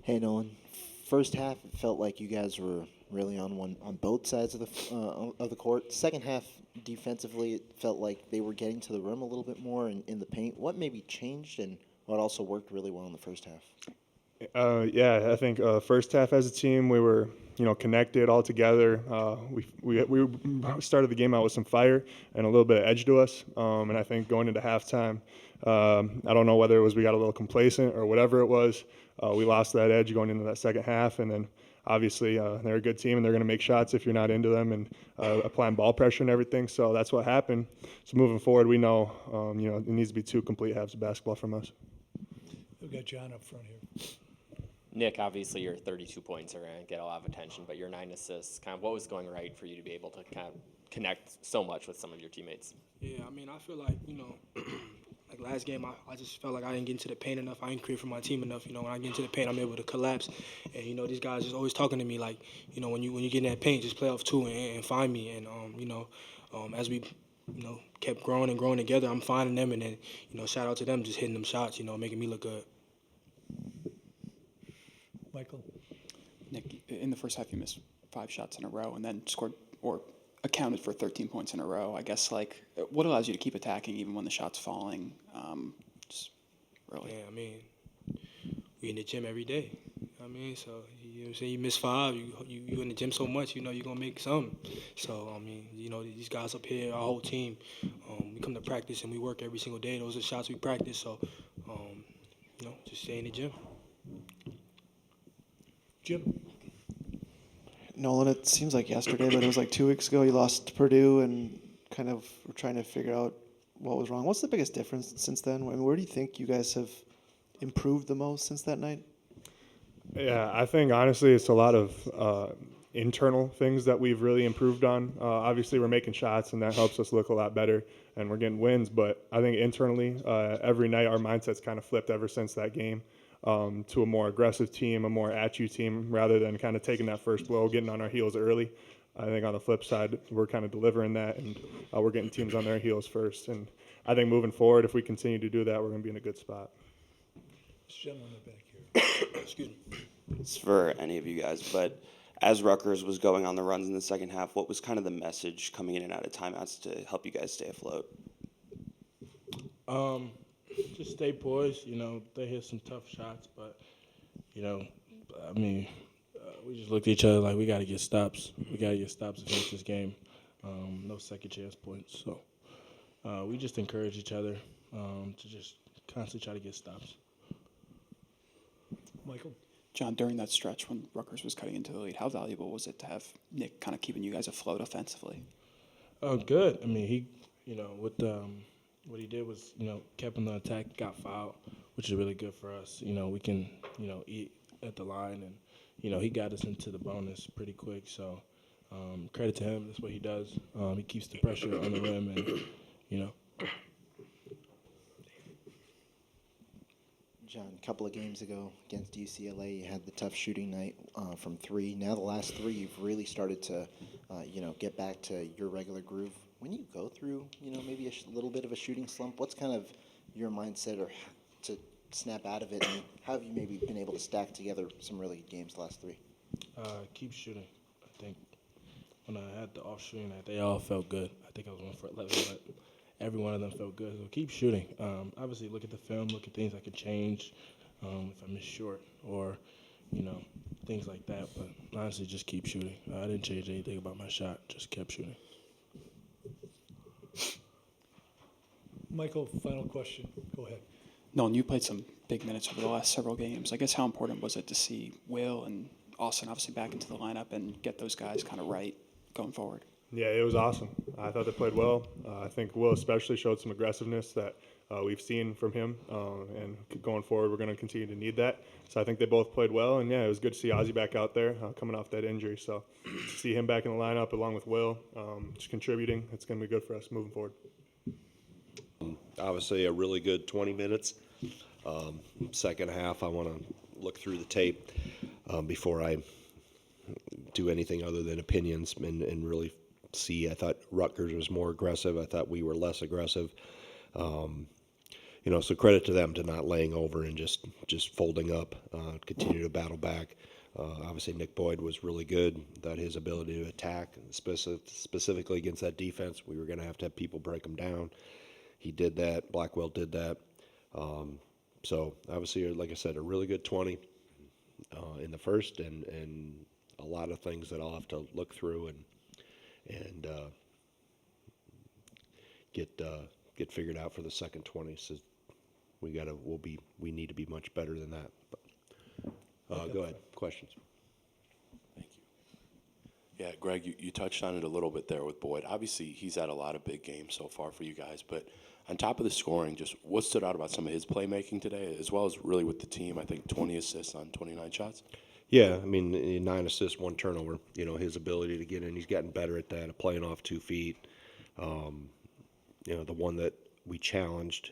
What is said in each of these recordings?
Hey, Nolan. First half, it felt like you guys were really on both sides of the court. Second half, defensively, it felt like they were getting to the rim a little bit more in the paint. What maybe changed, and what also worked really well in the first half? Yeah, I think first half as a team we were, connected all together. We started the game out with some fire and a little bit of edge to us, and I think going into halftime, I don't know whether it was we got a little complacent or whatever it was. We lost that edge going into that second half, and then obviously they're a good team and they're going to make shots if you're not into them and applying ball pressure and everything. So that's what happened. So moving forward, we know, it needs to be two complete halves of basketball from us. We've got John up front here. Nick, obviously your 32 points are going to get a lot of attention, but your 9 assists, kind of what was going right for you to be able to kind of connect so much with some of your teammates? Yeah, I mean, I feel like, like last game, I just felt like I didn't get into the paint enough. I didn't create for my team enough. When I get into the paint, I'm able to collapse. And, these guys just always talking to me like, when you get in that paint, just play off two and find me. And, as we, kept growing and growing together, I'm finding them. And then, shout out to them just hitting them shots, making me look good. Michael? Nick, in the first half, you missed 5 shots in a row and then scored or accounted for 13 points in a row. I guess, what allows you to keep attacking even when the shot's falling? Just really. Yeah, I mean, we in the gym every day. So you miss 5, you in the gym so much, you're gonna make some. So these guys up here, our whole team, we come to practice and we work every single day. Those are shots we practice. So, just stay in the gym. Jim? Nolan, it seems like yesterday, but it was like 2 weeks ago you lost to Purdue and kind of were trying to figure out what was wrong. What's the biggest difference since then? I mean, where do you think you guys have improved the most since that night? Yeah, I think honestly it's a lot of internal things that we've really improved on. Obviously we're making shots and that helps us look a lot better and we're getting wins, but I think internally every night our mindset's kind of flipped ever since that game. To a more aggressive team, a more at-you team, rather than kind of taking that first blow, getting on our heels early. I think on the flip side, we're kind of delivering that, and we're getting teams on their heels first. And I think moving forward, if we continue to do that, we're going to be in a good spot. This gentleman in the back here. Excuse me. It's for any of you guys, but as Rutgers was going on the runs in the second half, what was kind of the message coming in and out of timeouts to help you guys stay afloat? Just stay poised. They hit some tough shots, but, we just looked at each other like we got to get stops. We got to get stops to finish this game. No second chance points. So we just encourage each other to just constantly try to get stops. Michael? John, during that stretch when Rutgers was cutting into the lead, how valuable was it to have Nick kind of keeping you guys afloat offensively? Good. He, what he did was, kept on the attack, got fouled, which is really good for us. We can, eat at the line, and, he got us into the bonus pretty quick. So credit to him. That's what he does. He keeps the pressure on the rim, and, John, a couple of games ago against UCLA, you had the tough shooting night from 3. Now the last 3, you've really started to, get back to your regular groove. When you go through, maybe a little bit of a shooting slump, what's kind of your mindset or to snap out of it, and how have you maybe been able to stack together some really good games the last 3? Keep shooting. I think when I had the off shooting night, they all felt good. I think I was 1 for 11, but every one of them felt good. So keep shooting. Obviously, look at the film, look at things I could change if I miss short or, things like that. But honestly, just keep shooting. I didn't change anything about my shot, just kept shooting. Michael, final question. Go ahead. Nolan, you played some big minutes over the last several games. I guess how important was it to see Will and Austin obviously back into the lineup and get those guys kind of right going forward? Yeah, it was awesome. I thought they played well. I think Will especially showed some aggressiveness that we've seen from him, and going forward we're going to continue to need that. So I think they both played well, and yeah, it was good to see Ozzie back out there coming off that injury. So to see him back in the lineup along with Will, just contributing, it's going to be good for us moving forward. Obviously a really good 20 minutes. Second half, I want to look through the tape before I do anything other than opinions and really see. I thought Rutgers was more aggressive. I thought we were less aggressive. so credit to them to not laying over and just folding up, continue to battle back. Obviously, Nick Boyd was really good. That his ability to attack, specifically against that defense, we were going to have people break him down. He did that. Blackwell did that. So obviously, like I said, a really good 20 in the first, and a lot of things that I'll have to look through and get figured out for the second 20. So we need to be much better than that. But, go ahead. Questions? Thank you. Yeah, Greg, you touched on it a little bit there with Boyd. Obviously, he's had a lot of big games so far for you guys, but on top of the scoring, just what stood out about some of his playmaking today, as well as really with the team? I think 20 assists on 29 shots. Yeah, I mean, 9 assists, 1 turnover. His ability to get in, he's gotten better at that, playing off 2 feet. The one that we challenged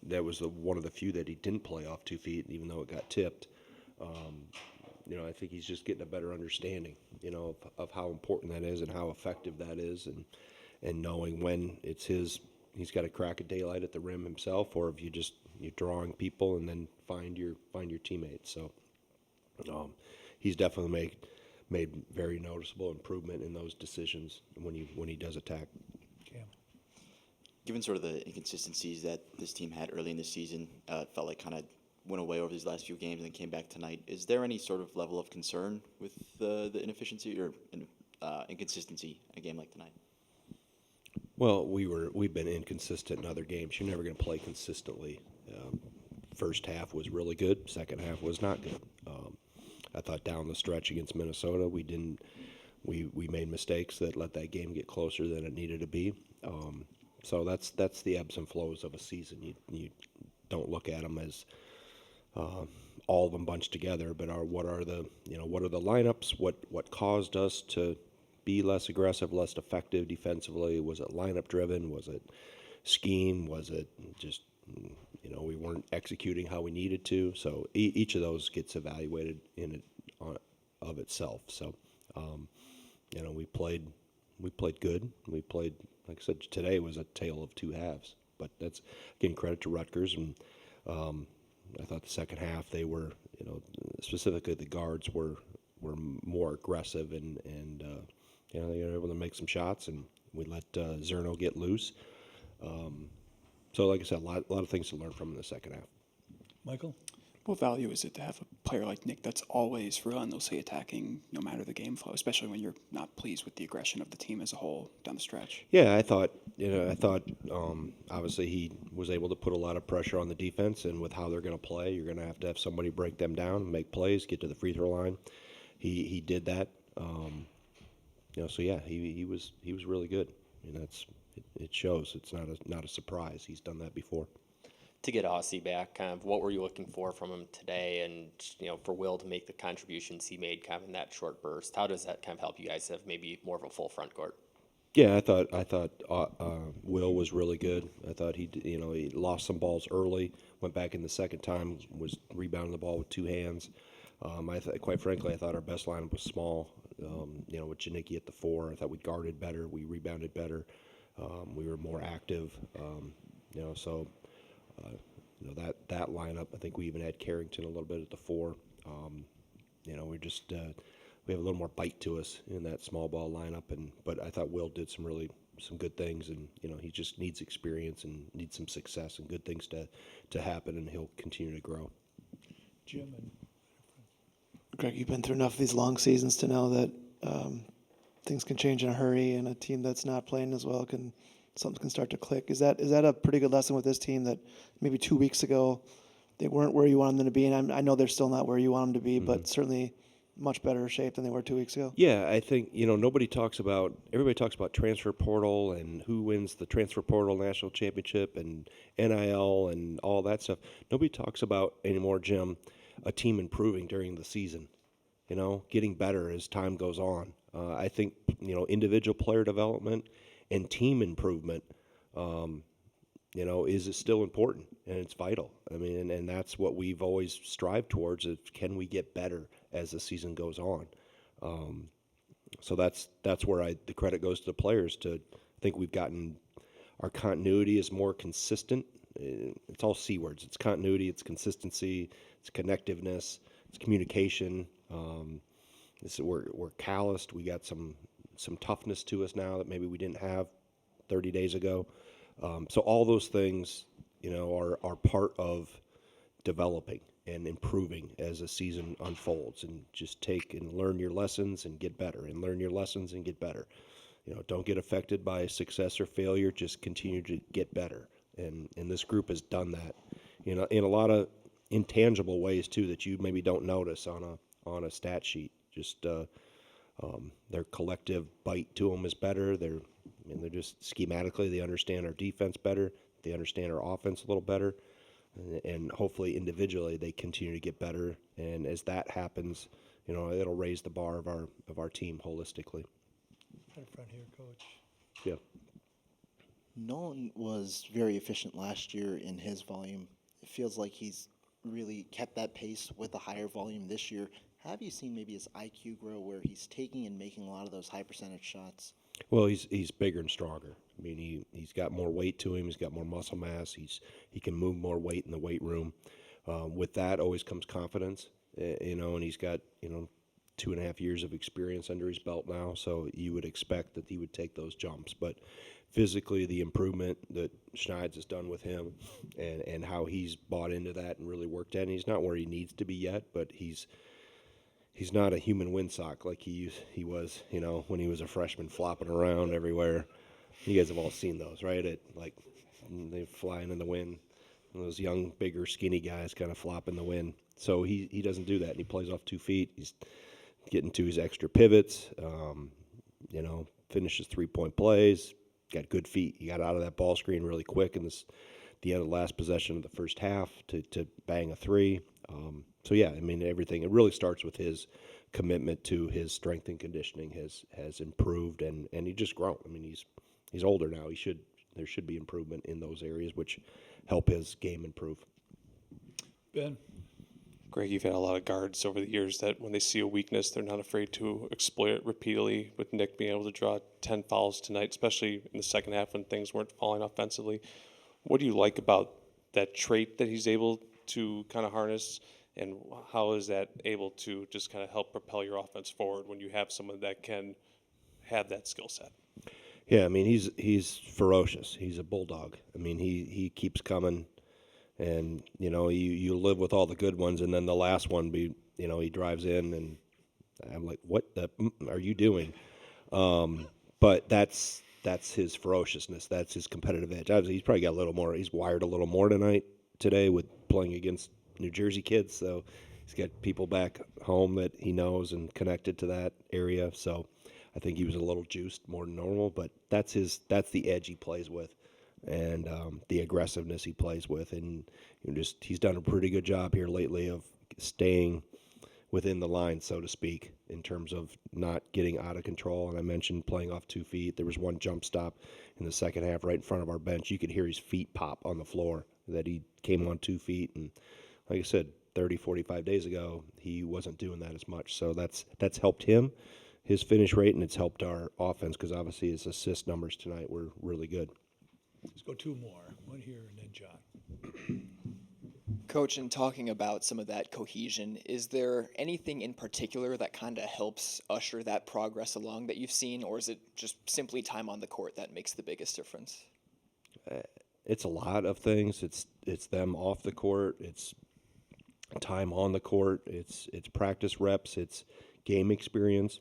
that was one of the few that he didn't play off 2 feet, even though it got tipped. I think he's just getting a better understanding, of how important that is and how effective that is, and knowing when it's he's got to crack a daylight at the rim himself, or if you're drawing people and then find your teammates. So he's definitely made very noticeable improvement in those decisions when he does attack. Cam. Given sort of the inconsistencies that this team had early in the season, it felt like kind of went away over these last few games and then came back tonight. Is there any sort of level of concern with the inefficiency or inconsistency in a game like tonight? Well, we've been inconsistent in other games. You're never going to play consistently. First half was really good. Second half was not good. I thought down the stretch against Minnesota, we made mistakes that let that game get closer than it needed to be. So that's the ebbs and flows of a season. You don't look at them as all of them bunched together, but what are the lineups? What caused us to be less aggressive, less effective defensively? Was it lineup driven? Was it scheme? Was it just we weren't executing how we needed to? So each of those gets evaluated of itself. So we played good. We played, like I said, today was a tale of two halves. But that's getting credit to Rutgers, and I thought the second half they were, specifically the guards were more aggressive and they were able to make some shots, and we let Zerno get loose. So, like I said, a lot of things to learn from in the second half. Michael? What value is it to have a player like Nick that's always relentlessly attacking no matter the game flow, especially when you're not pleased with the aggression of the team as a whole down the stretch? Yeah, I thought obviously he was able to put a lot of pressure on the defense, and with how they're going to play, you're going to have somebody break them down, make plays, get to the free throw line. He did that. So yeah, he was really good. It shows. It's not a surprise. He's done that before. To get Aussie back, kind of what were you looking for from him today, and for Will to make the contributions he made kind of in that short burst? How does that kind of help you guys have maybe more of a full front court? Yeah, I thought Will was really good. I thought he lost some balls early, went back in the second time, was rebounding the ball with two hands. Quite frankly, I thought our best lineup was small. With Janicki at the 4, I thought we guarded better, we rebounded better, we were more active. That lineup. I think we even had Carrington a little bit at the 4. We have a little more bite to us in that small ball lineup, but I thought Will did some good things, and he just needs experience and needs some success and good things to happen, and he'll continue to grow. Jim and Greg, you've been through enough of these long seasons to know that things can change in a hurry, and a team that's not playing as well something can start to click. Is that a pretty good lesson with this team, that maybe 2 weeks ago they weren't where you want them to be, and I know they're still not where you want them to be, but certainly much better shape than they were 2 weeks ago? Yeah, I think everybody talks about transfer portal and who wins the transfer portal national championship and NIL and all that stuff. Nobody talks about anymore, Jim, a team improving during the season. Getting better as time goes on. I think individual player development and team improvement, is still important, and it's vital. I mean, and that's what we've always strived towards, is can we get better as the season goes on? So that's where the credit goes to the players. I think we've gotten, our continuity is more consistent it's all C words. It's continuity, it's consistency, it's connectiveness, it's communication. We're calloused. We got some toughness to us now that maybe we didn't have 30 days ago. So all those things, are part of developing and improving as a season unfolds, and just take and learn your lessons and get better, and learn your lessons and get better. Don't get affected by success or failure. Just continue to get better. And this group has done that, in a lot of intangible ways too, that you maybe don't notice on a stat sheet. Just their collective bite to them is better. They're just schematically, they understand our defense better. They understand our offense a little better. And hopefully individually they continue to get better. And as that happens, it'll raise the bar of our team holistically. Right in front here, Coach. Yeah. Nolan was very efficient last year in his volume. It feels like he's really kept that pace with a higher volume this year. Have you seen maybe his IQ grow where he's taking and making a lot of those high percentage shots? Well, he's bigger and stronger. I mean, he's got more weight to him. He's got more muscle mass. He can move more weight in the weight room. With that always comes confidence, and he's got 2.5 years of experience under his belt now. So you would expect that he would take those jumps. But physically, the improvement that Schneid's has done with him, and how he's bought into that and really worked at it. He's not where he needs to be yet, but he's not a human windsock like he was, when he was a freshman flopping around everywhere. You guys have all seen those, right? They flying in the wind. Those young, bigger, skinny guys kind of flop in the wind. So he doesn't do that, and he plays off 2 feet. He's getting to his extra pivots, finishes 3-point plays, got good feet. He got out of that ball screen really quick in the end of the last possession of the first half to bang a three. So yeah, everything. It really starts with his commitment to his strength and conditioning has improved, and he just grown. He's older now. There should be improvement in those areas, which help his game improve. Ben? Greg, you've had a lot of guards over the years that when they see a weakness, they're not afraid to exploit it repeatedly, with Nick being able to draw 10 fouls tonight, especially in the second half when things weren't falling offensively. What do you like about that trait that he's able to kind of harness, and how is that able to just kind of help propel your offense forward when you have someone that can have that skill set? Yeah, he's ferocious. He's a bulldog. He keeps coming. And, you live with all the good ones, and then the last one, he drives in, and I'm like, what are you doing? But that's his ferociousness. That's his competitive edge. Obviously, he's probably got a little more. He's wired a little more today with playing against New Jersey kids. So he's got people back home that he knows and connected to that area. So I think he was a little juiced more than normal, but that's the edge he plays with. And the aggressiveness he plays with, and he's done a pretty good job here lately of staying within the line, so to speak, in terms of not getting out of control. And I mentioned playing off 2 feet. There was one jump stop in the second half right in front of our bench. You could hear his feet pop on the floor, that he came on 2 feet. And like I said, 30, 45 days ago, he wasn't doing that as much. So that's helped him, his finish rate, and it's helped our offense, because obviously his assist numbers tonight were really good. Let's go 2 more. One here and then John. Coach, in talking about some of that cohesion, is there anything in particular that kind of helps usher that progress along that you've seen, or is it just simply time on the court that makes the biggest difference? It's a lot of things. It's them off the court. It's time on the court. It's practice reps. It's game experience.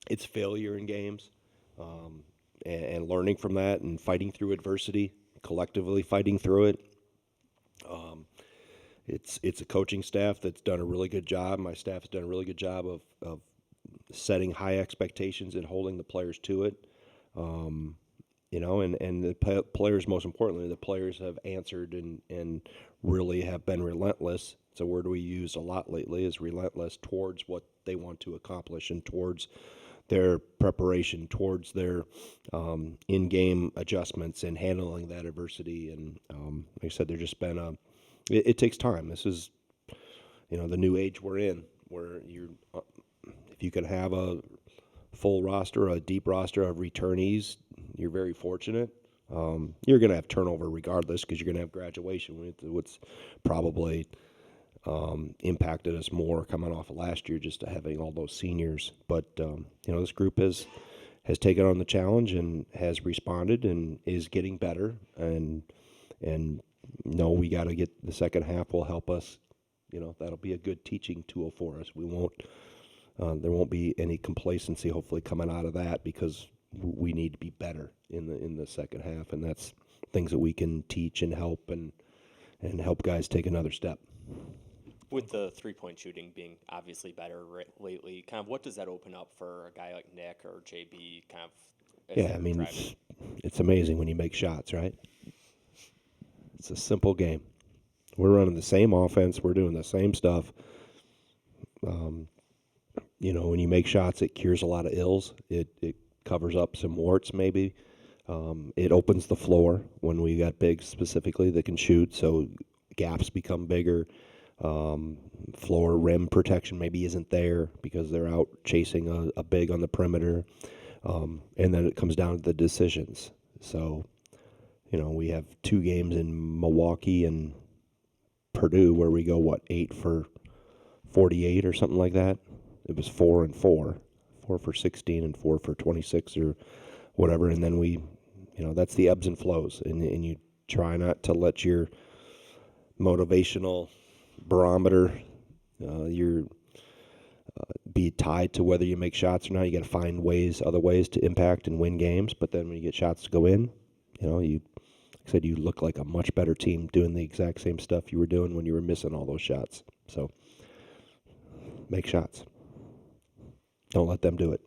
It's failure in games. And learning from that and fighting through adversity, collectively fighting through it. It's a coaching staff that's done a really good job. My staff has done a really good job of setting high expectations and holding the players to it. And the players, most importantly, the players have answered and really have been relentless. It's a word we use a lot lately, is relentless, towards what they want to accomplish and towards their preparation, towards their in-game adjustments and handling that adversity. And like I said, there's just been it takes time. This is, the new age we're in, where if you can have a full roster, a deep roster of returnees, you're very fortunate. You're going to have turnover regardless because you're going to have graduation. What's probably impacted us more coming off of last year, just having all those seniors. But this group has taken on the challenge and has responded and is getting better. And we got to get the second half will help us. That'll be a good teaching tool for us. We won't. There won't be any complacency, hopefully, coming out of that because we need to be better in the second half, and that's things that we can teach and help and help guys take another step. With the 3-point shooting being obviously better lately, kind of what does that open up for a guy like Nick or JB? Kind of. Yeah, I mean, it's amazing when you make shots, right? It's a simple game. We're running the same offense. We're doing the same stuff. When you make shots, it cures a lot of ills. It covers up some warts, maybe. It opens the floor when we got bigs specifically that can shoot, so gaps become bigger. Floor rim protection maybe isn't there because they're out chasing a big on the perimeter. And then it comes down to the decisions. So, we have 2 games in Milwaukee and Purdue where we go, 8 for 48 or something like that? It was 4 and 4 for 16 and 4 for 26 or whatever. And then we, that's the ebbs and flows. And you try not to let your motivational barometer, be tied to whether you make shots or not. You got to find other ways to impact and win games. But then when you get shots to go in, like I said, you look like a much better team doing the exact same stuff you were doing when you were missing all those shots. So make shots. Don't let them do it.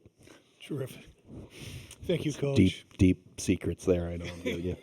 Terrific. Thank you, Coach. Deep secrets there, I know I'm giving you.